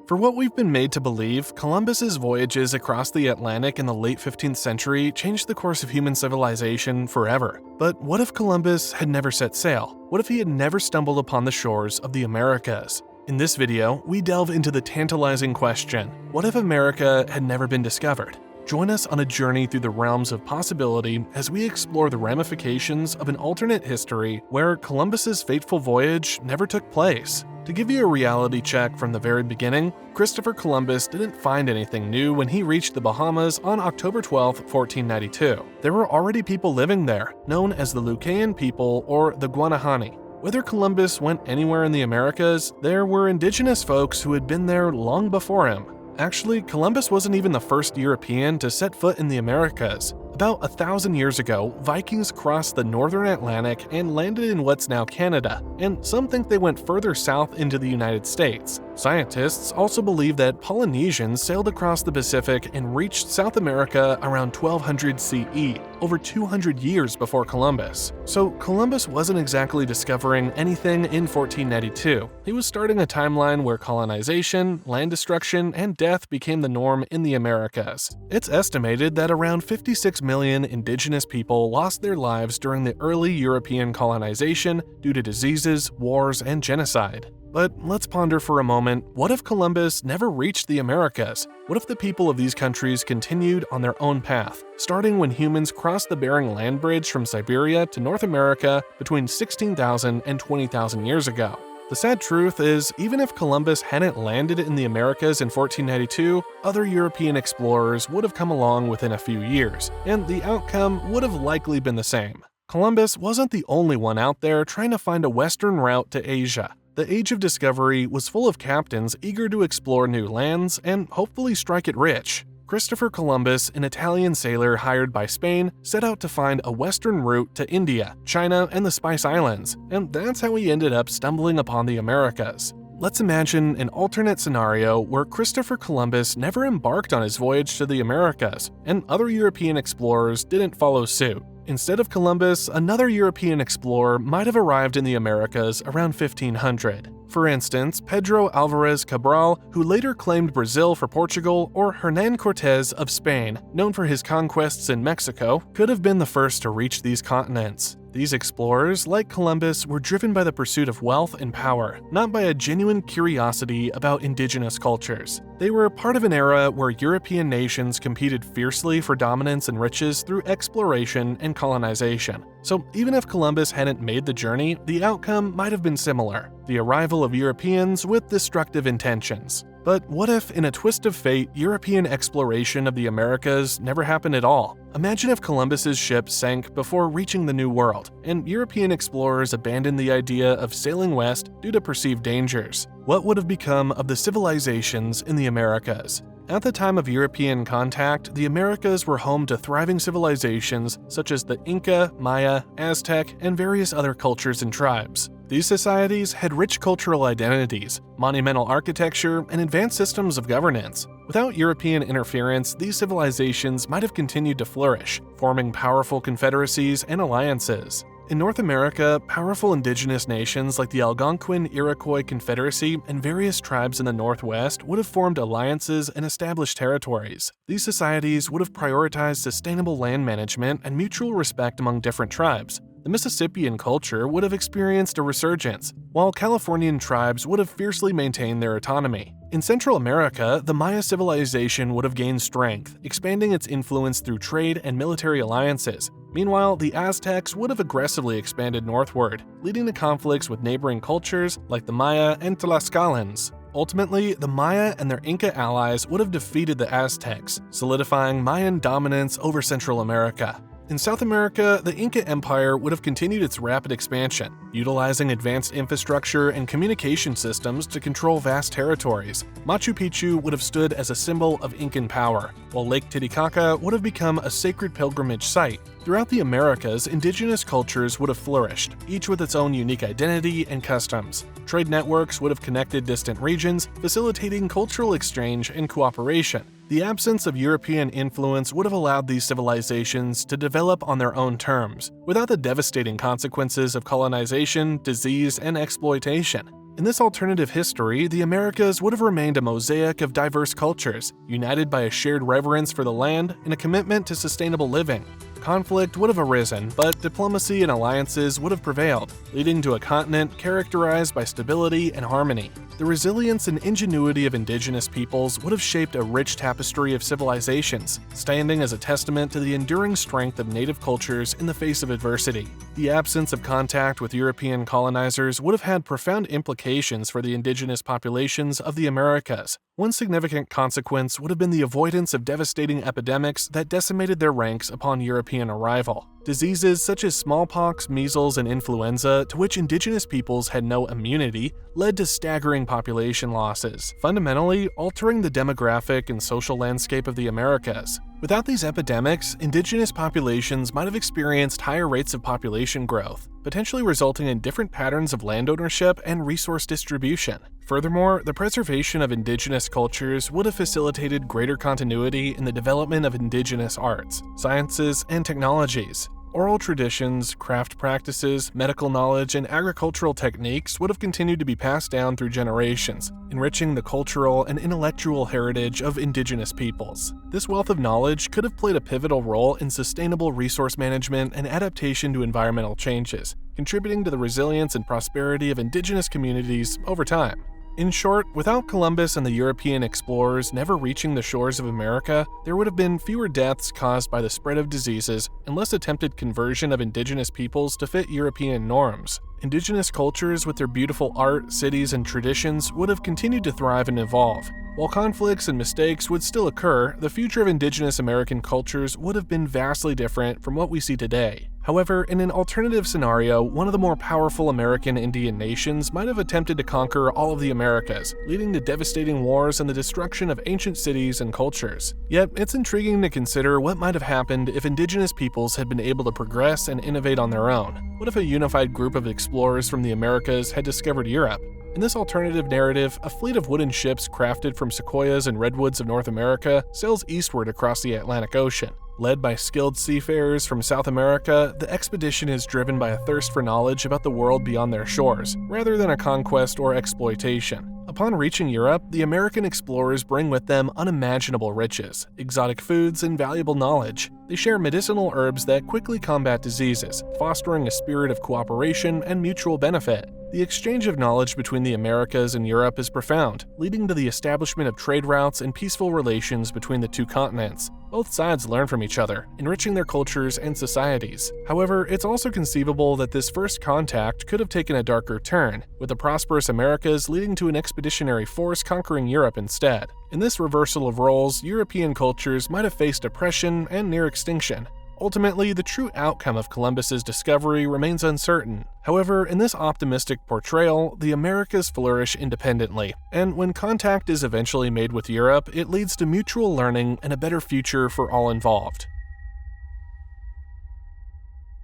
For what we've been made to believe, Columbus's voyages across the Atlantic in the late 15th century changed the course of human civilization forever. But what if Columbus had never set sail? What if he had never stumbled upon the shores of the Americas? In this video, we delve into the tantalizing question, what if America had never been discovered? Join us on a journey through the realms of possibility as we explore the ramifications of an alternate history where Columbus's fateful voyage never took place. To give you a reality check from the very beginning, Christopher Columbus didn't find anything new when he reached the Bahamas on October 12, 1492. There were already people living there, known as the Lucayan people or the Guanahani. Whether Columbus went anywhere in the Americas, there were indigenous folks who had been there long before him. Actually, Columbus wasn't even the first European to set foot in the Americas. About 1,000 years ago, Vikings crossed the northern Atlantic and landed in what's now Canada, and some think they went further south into the United States. Scientists also believe that Polynesians sailed across the Pacific and reached South America around 1200 CE, over 200 years before Columbus. So Columbus wasn't exactly discovering anything in 1492. He was starting a timeline where colonization, land destruction, and death became the norm in the Americas. It's estimated that around 56 million indigenous people lost their lives during the early European colonization due to diseases, wars, and genocide. But let's ponder for a moment, what if Columbus never reached the Americas? What if the people of these countries continued on their own path, starting when humans crossed the Bering Land Bridge from Siberia to North America between 16,000 and 20,000 years ago? The sad truth is, even if Columbus hadn't landed in the Americas in 1492, other European explorers would have come along within a few years, and the outcome would have likely been the same. Columbus wasn't the only one out there trying to find a western route to Asia. The Age of Discovery was full of captains eager to explore new lands and hopefully strike it rich. Christopher Columbus, an Italian sailor hired by Spain, set out to find a western route to India, China, and the Spice Islands, and that's how he ended up stumbling upon the Americas. Let's imagine an alternate scenario where Christopher Columbus never embarked on his voyage to the Americas, and other European explorers didn't follow suit. Instead of Columbus, another European explorer might have arrived in the Americas around 1500. For instance, Pedro Alvarez Cabral, who later claimed Brazil for Portugal, or Hernán Cortés of Spain, known for his conquests in Mexico, could have been the first to reach these continents. These explorers, like Columbus, were driven by the pursuit of wealth and power, not by a genuine curiosity about indigenous cultures. They were part of an era where European nations competed fiercely for dominance and riches through exploration and colonization. So even if Columbus hadn't made the journey, the outcome might have been similar: the arrival of Europeans with destructive intentions. But what if, in a twist of fate, European exploration of the Americas never happened at all? Imagine if Columbus's ship sank before reaching the New World, and European explorers abandoned the idea of sailing west due to perceived dangers. What would have become of the civilizations in the Americas? At the time of European contact, the Americas were home to thriving civilizations such as the Inca, Maya, Aztec, and various other cultures and tribes. These societies had rich cultural identities, monumental architecture, and advanced systems of governance. Without European interference, these civilizations might have continued to flourish, forming powerful confederacies and alliances. In North America, powerful indigenous nations like the Algonquin-Iroquois Confederacy and various tribes in the Northwest would have formed alliances and established territories. These societies would have prioritized sustainable land management and mutual respect among different tribes. The Mississippian culture would have experienced a resurgence, while Californian tribes would have fiercely maintained their autonomy. In Central America, the Maya civilization would have gained strength, expanding its influence through trade and military alliances. Meanwhile, the Aztecs would have aggressively expanded northward, leading to conflicts with neighboring cultures like the Maya and Tlaxcalans. Ultimately, the Maya and their Inca allies would have defeated the Aztecs, solidifying Mayan dominance over Central America. In South America, the Inca Empire would have continued its rapid expansion, utilizing advanced infrastructure and communication systems to control vast territories. Machu Picchu would have stood as a symbol of Incan power, while Lake Titicaca would have become a sacred pilgrimage site. Throughout the Americas, indigenous cultures would have flourished, each with its own unique identity and customs. Trade networks would have connected distant regions, facilitating cultural exchange and cooperation. The absence of European influence would have allowed these civilizations to develop on their own terms, without the devastating consequences of colonization, disease, and exploitation. In this alternative history, the Americas would have remained a mosaic of diverse cultures, united by a shared reverence for the land and a commitment to sustainable living. Conflict would have arisen, but diplomacy and alliances would have prevailed, leading to a continent characterized by stability and harmony. The resilience and ingenuity of indigenous peoples would have shaped a rich tapestry of civilizations, standing as a testament to the enduring strength of native cultures in the face of adversity. The absence of contact with European colonizers would have had profound implications for the indigenous populations of the Americas. One significant consequence would have been the avoidance of devastating epidemics that decimated their ranks upon European arrival. Diseases such as smallpox, measles, and influenza, to which indigenous peoples had no immunity, led to staggering population losses, fundamentally altering the demographic and social landscape of the Americas. Without these epidemics, indigenous populations might have experienced higher rates of population growth, potentially resulting in different patterns of land ownership and resource distribution. Furthermore, the preservation of indigenous cultures would have facilitated greater continuity in the development of indigenous arts, sciences, and technologies. Oral traditions, craft practices, medical knowledge, and agricultural techniques would have continued to be passed down through generations, enriching the cultural and intellectual heritage of indigenous peoples. This wealth of knowledge could have played a pivotal role in sustainable resource management and adaptation to environmental changes, contributing to the resilience and prosperity of indigenous communities over time. In short, without Columbus and the European explorers never reaching the shores of America, there would have been fewer deaths caused by the spread of diseases and less attempted conversion of indigenous peoples to fit European norms. Indigenous cultures with their beautiful art, cities, and traditions would have continued to thrive and evolve. While conflicts and mistakes would still occur, the future of indigenous American cultures would have been vastly different from what we see today. However, in an alternative scenario, one of the more powerful American Indian nations might have attempted to conquer all of the Americas, leading to devastating wars and the destruction of ancient cities and cultures. Yet, it's intriguing to consider what might have happened if indigenous peoples had been able to progress and innovate on their own. What if a unified group of explorers from the Americas had discovered Europe? In this alternative narrative, a fleet of wooden ships crafted from sequoias and redwoods of North America sails eastward across the Atlantic Ocean. Led by skilled seafarers from South America, the expedition is driven by a thirst for knowledge about the world beyond their shores, rather than a conquest or exploitation. Upon reaching Europe, the American explorers bring with them unimaginable riches, exotic foods, and valuable knowledge. They share medicinal herbs that quickly combat diseases, fostering a spirit of cooperation and mutual benefit. The exchange of knowledge between the Americas and Europe is profound, leading to the establishment of trade routes and peaceful relations between the two continents. Both sides learn from each other, enriching their cultures and societies. However, it's also conceivable that this first contact could have taken a darker turn, with the prosperous Americas leading to an expeditionary force conquering Europe instead. In this reversal of roles, European cultures might have faced oppression and near extinction. Ultimately, the true outcome of Columbus's discovery remains uncertain. However, in this optimistic portrayal, the Americas flourish independently, and when contact is eventually made with Europe, it leads to mutual learning and a better future for all involved.